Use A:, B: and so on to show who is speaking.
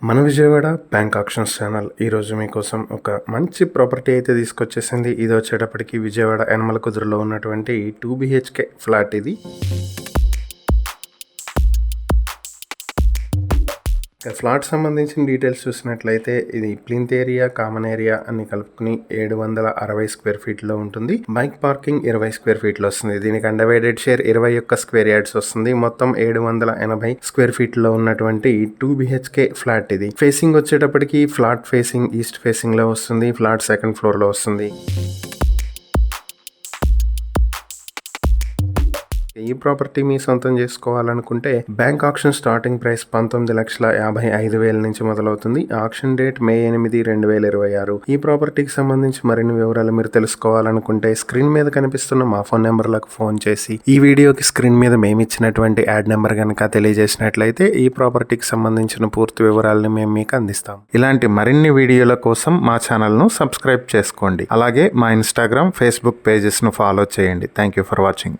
A: మన Vijayawada bank actions channel ఈరోజు మీకోసం ఒక మంచి ప్రాపర్టీ అయితే తీసుకొచ్చేసింది. ఇది వచ్చేటప్పటికి విజయవాడ యనమల కుదురులో ఉన్నటువంటి 2 BHK ఫ్లాట్ ఇది. ఫ్లాట్ సంబంధించిన డీటెయిల్స్ చూసినట్లయితే ఇది ప్లింత్ ఏరియా, కామన్ ఏరియా అన్ని కలుపుకుని 760 స్క్వేర్ ఫీట్లో ఉంటుంది. బైక్ పార్కింగ్ 20 స్క్వేర్ ఫీట్లో వస్తుంది. దీనికి అన్డివైడెడ్ షేర్ 21 స్క్వేర్ యార్డ్స్ వస్తుంది. మొత్తం 780 స్క్వేర్ ఫీట్లో ఉన్నటువంటి 2 BHK ఫ్లాట్ ఇది. ఫేసింగ్ వచ్చేటప్పటికి ఫ్లాట్ ఫేసింగ్ ఈస్ట్ ఫేసింగ్ లో వస్తుంది. ఫ్లాట్ సెకండ్ ఫ్లోర్ లో వస్తుంది. ఈ ప్రాపర్టీ మీ సొంతం చేసుకోవాలనుకుంటే బ్యాంక్ ఆక్షన్ స్టార్టింగ్ ప్రైస్ 19,55,000 నుంచి మొదలవుతుంది. Auction date May 8, 2026. ఈ ప్రాపర్టీకి సంబంధించి మరిన్ని వివరాలు మీరు తెలుసుకోవాలనుకుంటే స్క్రీన్ మీద కనిపిస్తున్న మా ఫోన్ నెంబర్లకు ఫోన్ చేసి ఈ వీడియోకి స్క్రీన్ మీద మేము ఇచ్చినటువంటి యాడ్ నెంబర్ కనుక తెలియజేసినట్లయితే ఈ ప్రాపర్టీకి సంబంధించిన పూర్తి వివరాలను మేము మీకు అందిస్తాం. ఇలాంటి మరిన్ని వీడియోల కోసం మా ఛానల్ను సబ్స్క్రైబ్ చేసుకోండి. అలాగే మా ఇన్స్టాగ్రామ్, ఫేస్బుక్ పేజెస్ను ఫాలో చేయండి. Thank you for watching.